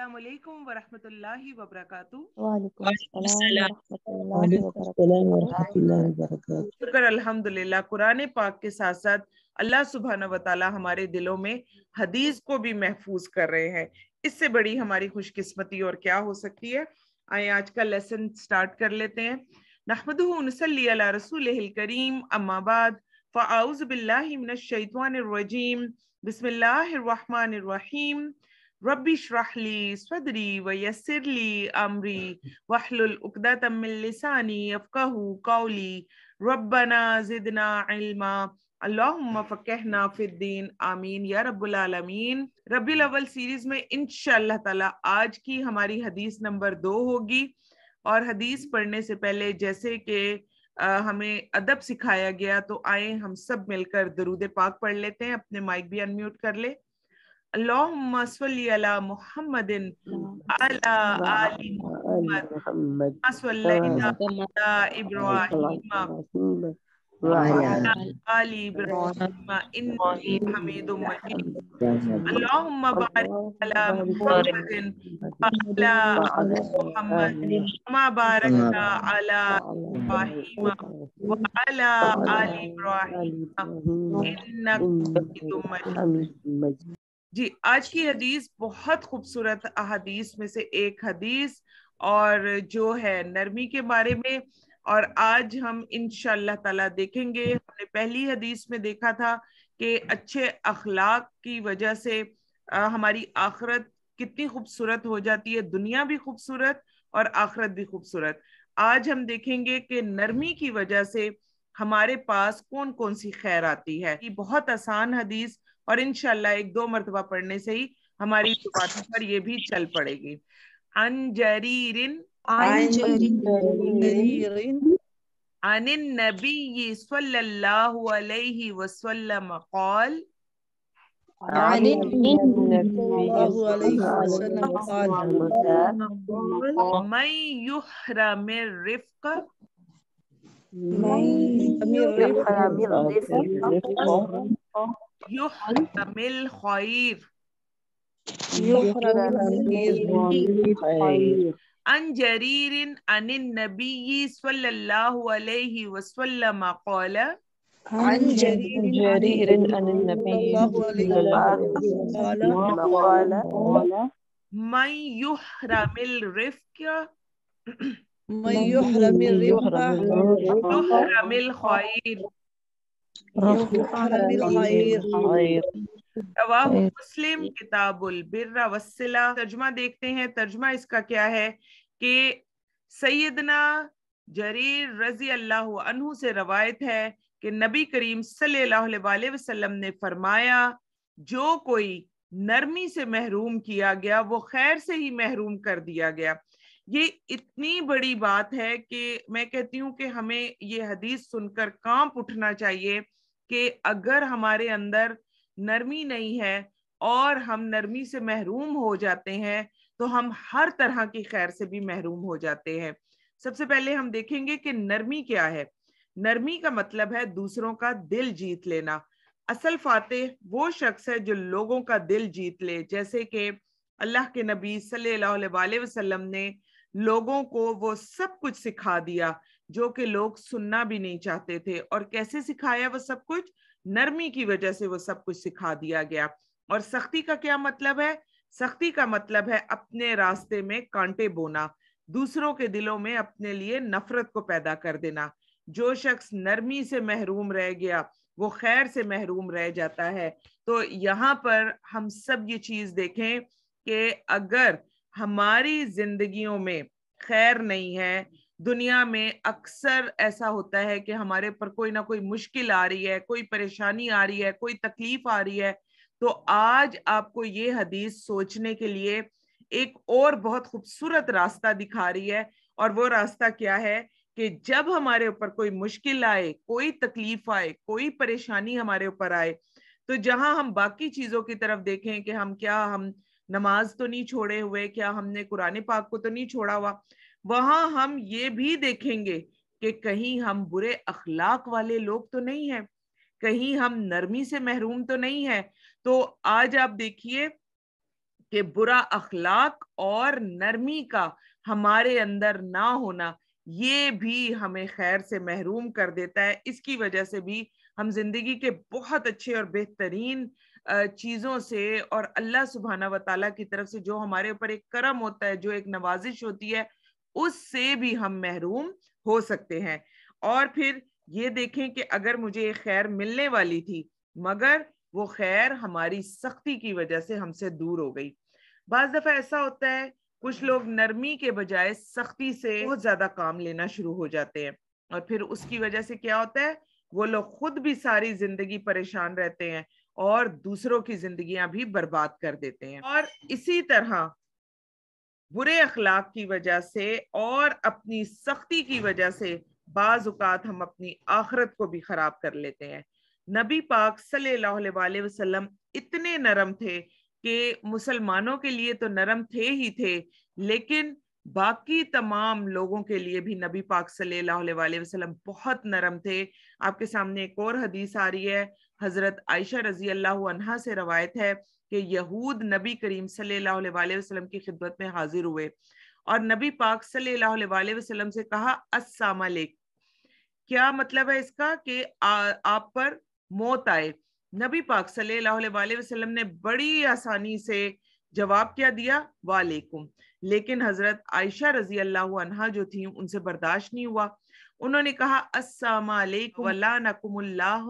السلام علیکم ورحمۃ اللہ وبرکاتہ۔ وعلیکم السلام السلام ورحمۃ اللہ وعلیکم السلام ورحمۃ اللہ وبرکاتہ۔ شکر الحمدللہ، قرآن پاک کے ساتھ ساتھ اللہ سبحانہ و تعالی ہمارے دلوں میں حدیث کو بھی محفوظ کر رہے ہیں۔ اس سے بڑی ہماری خوش قسمتی اور کیا ہو سکتی ہے۔ آئیں آج کا لیسن سٹارٹ کر لیتے ہیں۔ نحمدہ ونصلی علی رسولہ الکریم، اما بعد فاعوذ باللہ من الشیطان الرجیم، بسم اللہ الرحمن الرحیم۔ رب اشرح لی صدری ویسر لی امری واحلل عقدۃ من لسانی یفقہوا قولی ربنا زدنا علما اللہم فقہنا فی الدین آمین یا رب العالمین۔ ربیع الاول سیریز میں انشاءاللہ تعالی آج کی ہماری حدیث نمبر 2 ہوگی، اور حدیث پڑھنے سے پہلے جیسے کہ ہمیں ادب سکھایا گیا، تو آئیں ہم سب مل کر درود پاک پڑھ لیتے ہیں۔ اپنے مائک بھی انمیوٹ کر لے۔ اللہم صلی علی محمد علی آل محمد صلینا علی ابراہیم وعلی آل ابراہیم انک حمید مجید۔ اللہم بارک علی محمد وعلی آل محمد کما بارکت علی ابراہیم وعلی آل ابراہیم انک حمید مجید۔ جی، آج کی حدیث بہت خوبصورت احادیث میں سے ایک حدیث، اور جو ہے نرمی کے بارے میں، اور آج ہم انشاءاللہ تعالی دیکھیں گے۔ ہم نے پہلی حدیث میں دیکھا تھا کہ اچھے اخلاق کی وجہ سے ہماری آخرت کتنی خوبصورت ہو جاتی ہے، دنیا بھی خوبصورت اور آخرت بھی خوبصورت۔ آج ہم دیکھیں گے کہ نرمی کی وجہ سے ہمارے پاس کون کون سی خیر آتی ہے۔ یہ بہت آسان حدیث، اور انشاءاللہ 1-2 مرتبہ پڑھنے سے ہی ہماری زبان پر یہ بھی چل پڑے گی۔ عن جریر عن النبی صلی اللہ علیہ وسلم قال عن النبی صلی اللہ علیہ وسلم من یحرم الرفق یحرم الخیر عن جریر عن النبی صلی اللہ علیہ وسلم قال عن جریر عن النبی صلی اللہ علیہ وسلم قال من یحرم الرفق یحرم یحرم الخیر۔ رواہ مسلم کتاب البر والصلہ۔ ترجمہ دیکھتے ہیں۔ ترجمہ اس کا کیا ہے کہ سیدنا جریر رضی اللہ عنہ سے روایت ہے کہ نبی کریم صلی اللہ علیہ وسلم نے فرمایا، جو کوئی نرمی سے محروم کیا گیا وہ خیر سے ہی محروم کر دیا گیا۔ یہ اتنی بڑی بات ہے کہ میں کہتی ہوں کہ ہمیں یہ حدیث سن کر کانپ اٹھنا چاہیے کہ اگر ہمارے اندر نرمی نہیں ہے اور ہم نرمی سے محروم ہو جاتے ہیں تو ہم ہر طرح کی خیر سے بھی محروم ہو جاتے ہیں۔ سب سے پہلے ہم دیکھیں گے کہ نرمی کیا ہے۔ نرمی کا مطلب ہے دوسروں کا دل جیت لینا۔ اصل فاتح وہ شخص ہے جو لوگوں کا دل جیت لے، جیسے کہ اللہ کے نبی صلی اللہ علیہ وسلم نے لوگوں کو وہ سب کچھ سکھا دیا جو کہ لوگ سننا بھی نہیں چاہتے تھے۔ اور کیسے سکھایا وہ سب کچھ؟ نرمی کی وجہ سے وہ سب کچھ سکھا دیا گیا۔ اور سختی کا کیا مطلب ہے؟ سختی کا مطلب ہے اپنے راستے میں کانٹے بونا، دوسروں کے دلوں میں اپنے لیے نفرت کو پیدا کر دینا۔ جو شخص نرمی سے محروم رہ گیا وہ خیر سے محروم رہ جاتا ہے۔ تو یہاں پر ہم سب یہ چیز دیکھیں کہ اگر ہماری زندگیوں میں خیر نہیں ہے، دنیا میں اکثر ایسا ہوتا ہے کہ ہمارے پر کوئی نہ کوئی مشکل آ رہی ہے، کوئی پریشانی آ رہی ہے، کوئی تکلیف آ رہی ہے، تو آج آپ کو یہ حدیث سوچنے کے لیے ایک اور بہت خوبصورت راستہ دکھا رہی ہے۔ اور وہ راستہ کیا ہے کہ جب ہمارے اوپر کوئی مشکل آئے، کوئی تکلیف آئے، کوئی پریشانی ہمارے اوپر آئے، تو جہاں ہم باقی چیزوں کی طرف دیکھیں کہ ہم نماز تو نہیں چھوڑے ہوئے، کیا ہم نے قرآن پاک کو تو نہیں چھوڑا ہوا، وہاں ہم یہ بھی دیکھیں گے کہ کہیں ہم برے اخلاق والے لوگ تو نہیں ہیں، کہیں ہم نرمی سے محروم تو نہیں ہیں۔ تو آج آپ دیکھیے کہ برا اخلاق اور نرمی کا ہمارے اندر نہ ہونا یہ بھی ہمیں خیر سے محروم کر دیتا ہے. اس کی وجہ سے بھی ہم زندگی کے بہت اچھے اور بہترین چیزوں سے اور اللہ سبحانہ و تعالیٰ کی طرف سے جو ہمارے اوپر ایک کرم ہوتا ہے, جو ایک نوازش ہوتی ہے, اس سے بھی ہم محروم ہو سکتے ہیں. اور پھر یہ دیکھیں کہ اگر مجھے یہ خیر ملنے والی تھی مگر وہ خیر ہماری سختی کی وجہ سے ہم سے دور ہو گئی. بعض دفعہ ایسا ہوتا ہے کچھ لوگ نرمی کے بجائے سختی سے بہت زیادہ کام لینا شروع ہو جاتے ہیں, اور پھر اس کی وجہ سے کیا ہوتا ہے, وہ لوگ خود بھی ساری زندگی پریشان رہتے ہیں اور دوسروں کی زندگیاں بھی برباد کر دیتے ہیں. اور اسی طرح برے اخلاق کی وجہ سے اور اپنی سختی کی وجہ سے بعض اوقات ہم اپنی آخرت کو بھی خراب کر لیتے ہیں. نبی پاک صلی اللہ علیہ وسلم اتنے نرم تھے کہ مسلمانوں کے لیے تو نرم تھے ہی تھے, لیکن باقی تمام لوگوں کے لیے بھی نبی پاک صلی اللہ علیہ وسلم بہت نرم تھے. آپ کے سامنے ایک اور حدیث آ رہی ہے, حضرت عائشہ رضی اللہ عنہا سے روایت ہے کہ یہود نبی کریم صلی اللہ علیہ وسلم کی خدمت میں حاضر ہوئے اور نبی پاک صلی اللہ علیہ وسلم سے کہا السلام علیکم. کیا مطلب ہے اس کا کہ آپ پر موت آئے. نبی پاک صلی اللہ علیہ وسلم نے بڑی آسانی سے جواب کیا دیا, وعلیکم. لیکن حضرت عائشہ رضی اللہ عنہا جو تھی ان سے برداشت نہیں ہوا, انہوں نے کہا السلام علیکم ولعنکم اللہ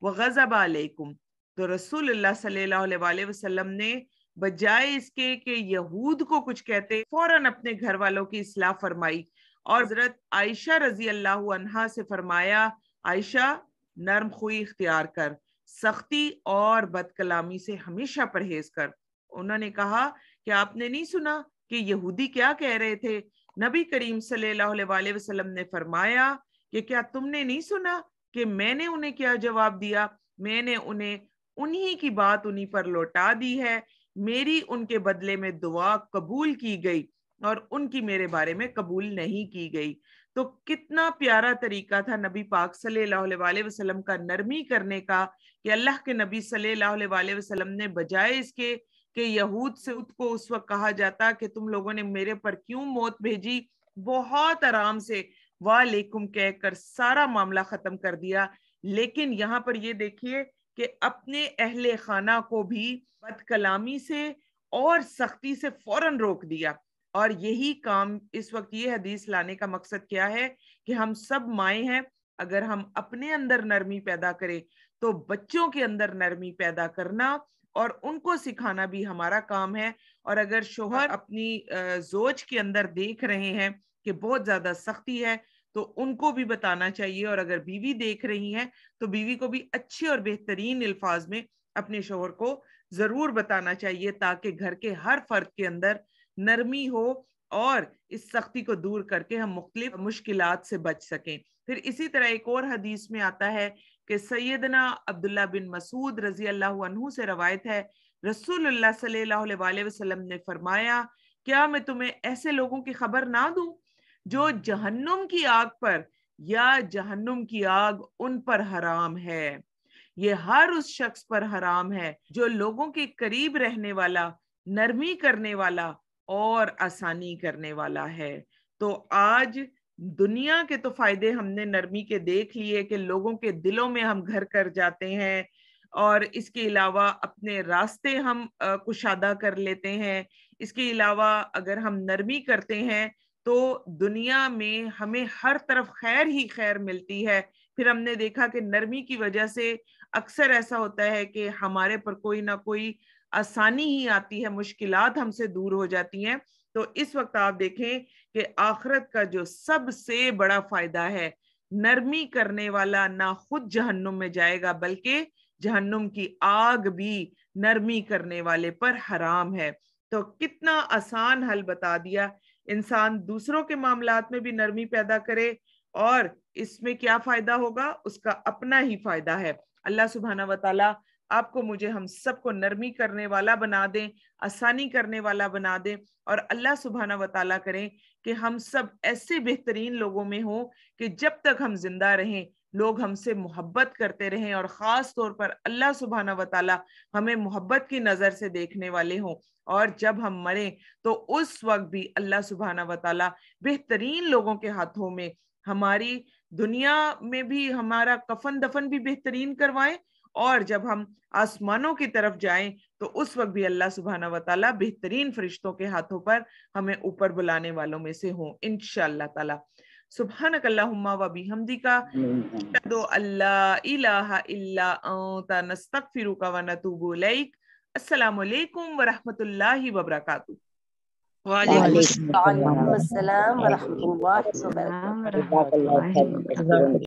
وغضب علیکم. تو رسول اللہ صلی اللہ علیہ وسلم نے بجائے اس کے کہ یہود کو کچھ کہتے فوراً اپنے گھر والوں کی اصلاح فرمائی اور حضرت عائشہ رضی اللہ عنہا سے فرمایا عائشہ نرم خوئی اختیار کر, سختی اور بد کلامی سے ہمیشہ پرہیز کر. انہوں نے کہا کہ آپ نے نہیں سنا کہ یہودی کیا کہہ رہے تھے؟ نبی کریم صلی اللہ علیہ وسلم نے فرمایا کہ کیا تم نے نہیں سنا کہ میں نے انہیں کیا جواب دیا؟ میں نے انہیں انہی کی بات انہی پر لوٹا دی ہے. میری ان کے بدلے میں دعا قبول کی گئی اور ان کی میرے بارے میں قبول نہیں کی گئی. تو کتنا پیارا طریقہ تھا نبی پاک صلی اللہ علیہ وسلم کا نرمی کرنے کا کہ اللہ کے نبی صلی اللہ علیہ وسلم نے بجائے اس کے کہ یہود سے کو اس وقت کہا جاتا کہ تم لوگوں نے میرے پر کیوں موت بھیجی, بہت آرام سے وعلیکم کہہ کر سارا معاملہ ختم کر دیا. لیکن یہاں پر یہ دیکھیے کہ اپنے اہل خانہ کو بھی بد کلامی سے اور سختی سے فوراً روک دیا. اور یہی کام اس وقت یہ حدیث لانے کا مقصد کیا ہے کہ ہم سب مائیں ہیں, اگر ہم اپنے اندر نرمی پیدا کریں تو بچوں کے اندر نرمی پیدا کرنا اور ان کو سکھانا بھی ہمارا کام ہے. اور اگر شوہر اپنی زوج کے اندر دیکھ رہے ہیں کہ بہت زیادہ سختی ہے تو ان کو بھی بتانا چاہیے, اور اگر بیوی دیکھ رہی ہیں تو بیوی کو بھی اچھے اور بہترین الفاظ میں اپنے شوہر کو ضرور بتانا چاہیے تاکہ گھر کے ہر فرد کے اندر نرمی ہو اور اس سختی کو دور کر کے ہم مختلف مشکلات سے بچ سکیں. پھر اسی طرح ایک اور حدیث میں آتا ہے کہ سیدنا عبداللہ بن مسعود رضی اللہ عنہ سے روایت ہے, رسول اللہ صلی اللہ علیہ وسلم نے فرمایا کیا میں تمہیں ایسے لوگوں کی خبر نہ دوں جو جہنم کی آگ پر یا جہنم کی آگ ان پر حرام ہے. یہ ہر اس شخص پر حرام ہے جو لوگوں کے قریب رہنے والا, نرمی کرنے والا اور آسانی کرنے والا ہے. تو آج دنیا کے تو فائدے ہم نے نرمی کے دیکھ لیے کہ لوگوں کے دلوں میں ہم گھر کر جاتے ہیں, اور اس کے علاوہ اپنے راستے ہم کشادہ کر لیتے ہیں. اس کے علاوہ اگر ہم نرمی کرتے ہیں تو دنیا میں ہمیں ہر طرف خیر ہی خیر ملتی ہے. پھر ہم نے دیکھا کہ نرمی کی وجہ سے اکثر ایسا ہوتا ہے کہ ہمارے پر کوئی نہ کوئی آسانی ہی آتی ہے, مشکلات ہم سے دور ہو جاتی ہیں. تو اس وقت آپ دیکھیں کہ آخرت کا جو سب سے بڑا فائدہ ہے, نرمی کرنے والا نہ خود جہنم میں جائے گا بلکہ جہنم کی آگ بھی نرمی کرنے والے پر حرام ہے. تو کتنا آسان حل بتا دیا, انسان دوسروں کے معاملات میں بھی نرمی پیدا کرے اور اس میں کیا فائدہ ہوگا, اس کا اپنا ہی فائدہ ہے. اللہ سبحانہ و تعالیٰ آپ کو مجھے ہم سب کو نرمی کرنے والا بنا دیں, آسانی کرنے والا بنا دیں, اور اللہ سبحانہ و تعالیٰ کریں کہ ہم سب ایسے بہترین لوگوں میں ہوں کہ جب تک ہم زندہ رہیں لوگ ہم سے محبت کرتے رہیں اور خاص طور پر اللہ سبحانہ و تعالی ہمیں محبت کی نظر سے دیکھنے والے ہوں، اور جب ہم مریں تو اس وقت بھی اللہ سبحانہ و تعالی بہترین لوگوں کے ہاتھوں میں ہماری دنیا میں بھی ہمارا کفن دفن بھی بہترین کروائیں، اور جب ہم آسمانوں کی طرف جائیں تو اس وقت بھی اللہ سبحانہ و تعالی بہترین فرشتوں کے ہاتھوں پر ہمیں اوپر بلانے والوں میں سے ہوں انشاءاللہ تعالی۔ سبحانک اللہم و بحمدک، اشہد ان لا الہ الا انت، نستغفرک و نتوب الیک۔ السلام علیکم ورحمۃ اللہ وبرکاتہ۔ وعلیکم السلام ورحمۃ اللہ وبرکاتہ۔ جزاک اللہ خیر۔